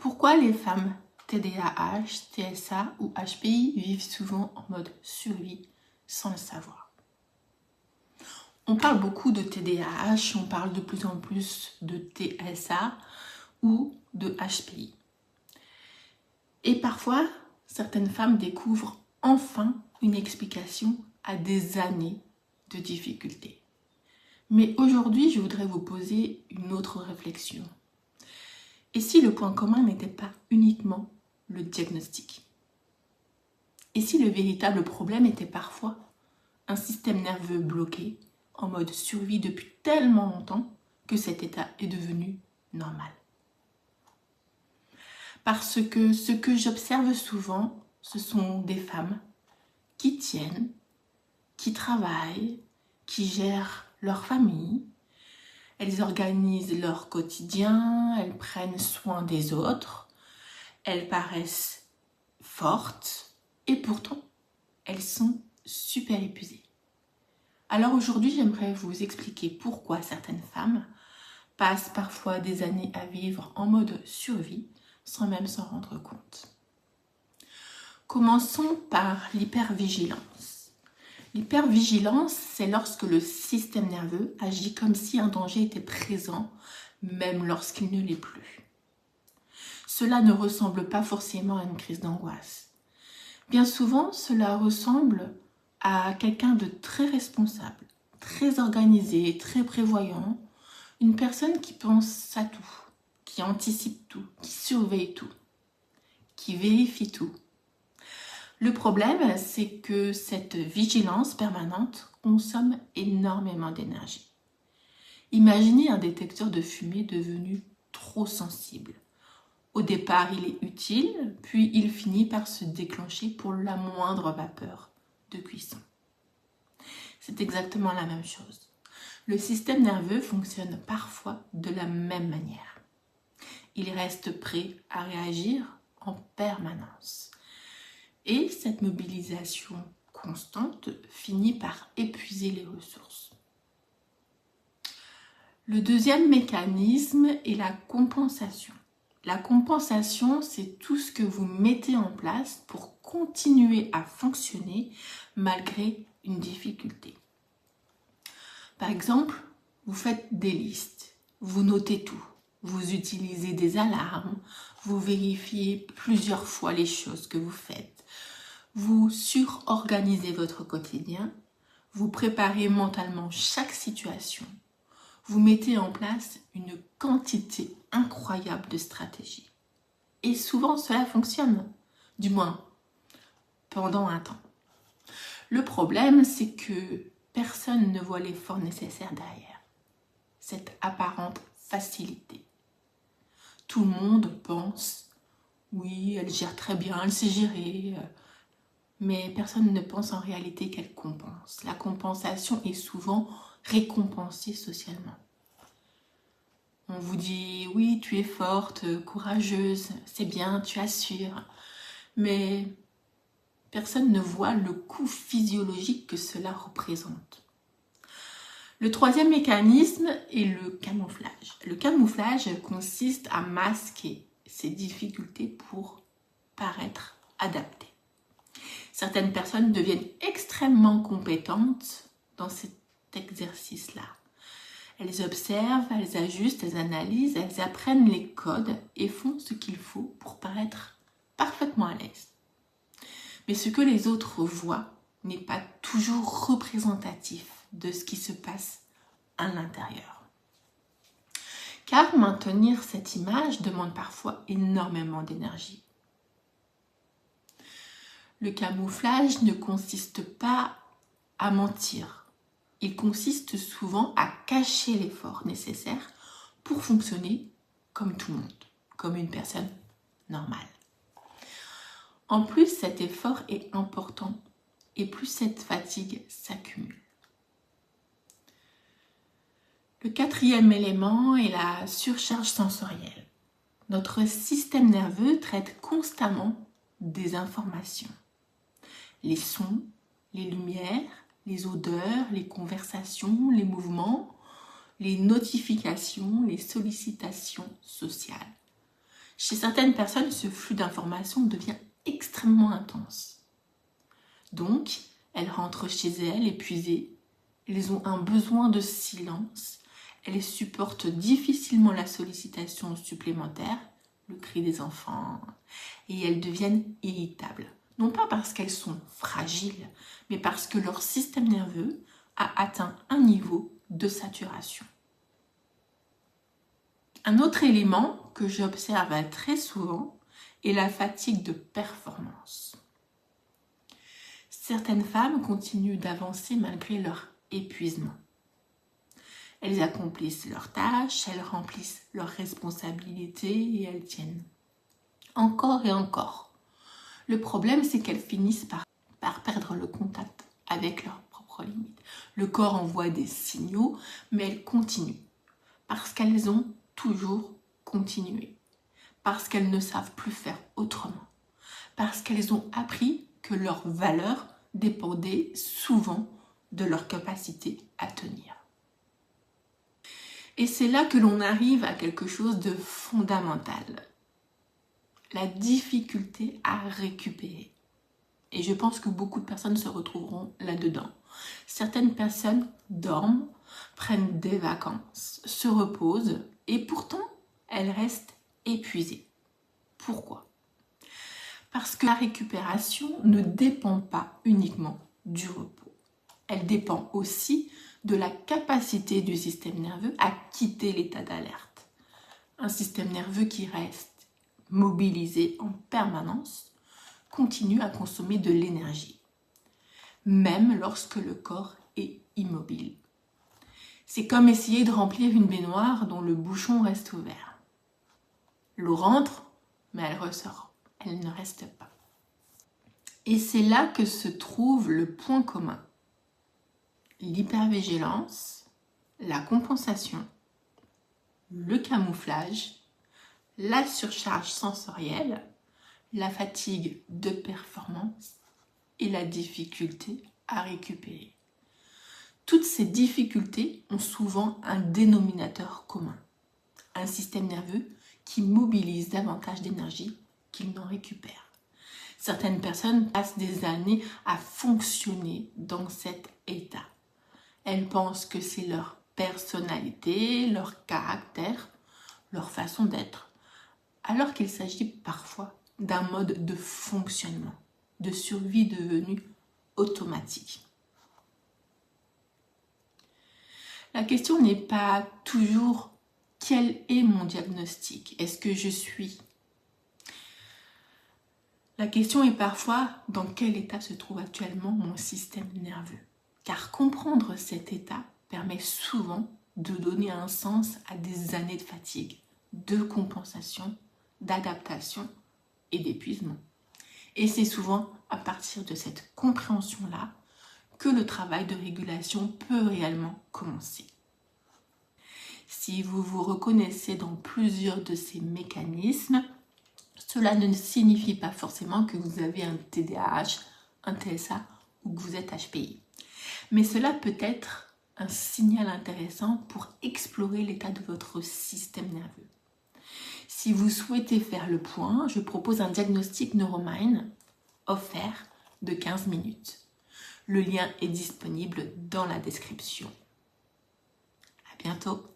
Pourquoi les femmes TDAH, TSA ou HPI vivent souvent en mode survie sans le savoir? On parle beaucoup de TDAH, on parle de plus en plus de TSA ou de HPI. Et parfois, certaines femmes découvrent enfin une explication à des années de difficultés. Mais aujourd'hui, je voudrais vous poser une autre réflexion. Et si le point commun n'était pas uniquement le diagnostic? Et si le véritable problème était parfois un système nerveux bloqué, en mode survie depuis tellement longtemps que cet état est devenu normal? Parce que ce que j'observe souvent, ce sont des femmes qui tiennent, qui travaillent, qui gèrent leur famille. Elles organisent leur quotidien, elles prennent soin des autres, elles paraissent fortes et pourtant, elles sont super épuisées. Alors aujourd'hui, j'aimerais vous expliquer pourquoi certaines femmes passent parfois des années à vivre en mode survie sans même s'en rendre compte. Commençons par l'hypervigilance. L'hypervigilance, c'est lorsque le système nerveux agit comme si un danger était présent, même lorsqu'il ne l'est plus. Cela ne ressemble pas forcément à une crise d'angoisse. Bien souvent, cela ressemble à quelqu'un de très responsable, très organisé, très prévoyant, une personne qui pense à tout, qui anticipe tout, qui surveille tout, qui vérifie tout. Le problème, c'est que cette vigilance permanente consomme énormément d'énergie. Imaginez un détecteur de fumée devenu trop sensible. Au départ, il est utile, puis il finit par se déclencher pour la moindre vapeur de cuisson. C'est exactement la même chose. Le système nerveux fonctionne parfois de la même manière. Il reste prêt à réagir en permanence. Et cette mobilisation constante finit par épuiser les ressources. Le deuxième mécanisme est la compensation. La compensation, c'est tout ce que vous mettez en place pour continuer à fonctionner malgré une difficulté. Par exemple, vous faites des listes, vous notez tout, vous utilisez des alarmes, vous vérifiez plusieurs fois les choses que vous faites. Vous surorganisez votre quotidien, vous préparez mentalement chaque situation, vous mettez en place une quantité incroyable de stratégies. Et souvent cela fonctionne, du moins pendant un temps. Le problème, c'est que personne ne voit l'effort nécessaire derrière, cette apparente facilité. Tout le monde pense, oui, elle gère très bien, elle sait gérer, mais personne ne pense en réalité qu'elle compense. La compensation est souvent récompensée socialement. On vous dit, oui, tu es forte, courageuse, c'est bien, tu assures. Mais personne ne voit le coût physiologique que cela représente. Le troisième mécanisme est le camouflage. Le camouflage consiste à masquer ses difficultés pour paraître adaptées. Certaines personnes deviennent extrêmement compétentes dans cet exercice-là. Elles observent, elles ajustent, elles analysent, elles apprennent les codes et font ce qu'il faut pour paraître parfaitement à l'aise. Mais ce que les autres voient n'est pas toujours représentatif de ce qui se passe à l'intérieur. Car maintenir cette image demande parfois énormément d'énergie. Le camouflage ne consiste pas à mentir. Il consiste souvent à cacher l'effort nécessaire pour fonctionner comme tout le monde, comme une personne normale. En plus, cet effort est important et plus cette fatigue s'accumule. Le quatrième élément est la surcharge sensorielle. Notre système nerveux traite constamment des informations. Les sons, les lumières, les odeurs, les conversations, les mouvements, les notifications, les sollicitations sociales. Chez certaines personnes, ce flux d'informations devient extrêmement intense. Donc, elles rentrent chez elles épuisées, elles ont un besoin de silence, elles supportent difficilement la sollicitation supplémentaire, le cri des enfants, et elles deviennent irritables. Non pas parce qu'elles sont fragiles, mais parce que leur système nerveux a atteint un niveau de saturation. Un autre élément que j'observe très souvent est la fatigue de performance. Certaines femmes continuent d'avancer malgré leur épuisement. Elles accomplissent leurs tâches, elles remplissent leurs responsabilités et elles tiennent. Encore et encore. Le problème, c'est qu'elles finissent par perdre le contact avec leurs propres limites. Le corps envoie des signaux, mais elles continuent. Parce qu'elles ont toujours continué. Parce qu'elles ne savent plus faire autrement. Parce qu'elles ont appris que leur valeur dépendait souvent de leur capacité à tenir. Et c'est là que l'on arrive à quelque chose de fondamental. La difficulté à récupérer. Et je pense que beaucoup de personnes se retrouveront là-dedans. Certaines personnes dorment, prennent des vacances, se reposent et pourtant elles restent épuisées. Pourquoi ? Parce que la récupération ne dépend pas uniquement du repos. Elle dépend aussi de la capacité du système nerveux à quitter l'état d'alerte. Un système nerveux qui reste mobilisé en permanence continue à consommer de l'énergie, même lorsque le corps est immobile. C'est comme essayer de remplir une baignoire dont le bouchon reste ouvert. L'eau rentre, mais elle ressort, elle ne reste pas. Et c'est là que se trouve le point commun. L'hypervigilance, la compensation, le camouflage, la surcharge sensorielle, la fatigue de performance et la difficulté à récupérer. Toutes ces difficultés ont souvent un dénominateur commun, un système nerveux qui mobilise davantage d'énergie qu'il n'en récupère. Certaines personnes passent des années à fonctionner dans cet état. Elles pensent que c'est leur personnalité, leur caractère, leur façon d'être, alors qu'il s'agit parfois d'un mode de fonctionnement, de survie devenu automatique. La question n'est pas toujours quel est mon diagnostic, est-ce que je suis ? La question est parfois dans quel état se trouve actuellement mon système nerveux. Car comprendre cet état permet souvent de donner un sens à des années de fatigue, de compensation, d'adaptation et d'épuisement. Et c'est souvent à partir de cette compréhension-là que le travail de régulation peut réellement commencer. Si vous vous reconnaissez dans plusieurs de ces mécanismes, cela ne signifie pas forcément que vous avez un TDAH, un TSA ou que vous êtes HPI. Mais cela peut être un signal intéressant pour explorer l'état de votre système nerveux. Si vous souhaitez faire le point, je propose un diagnostic Neuromind offert de 15 minutes. Le lien est disponible dans la description. À bientôt.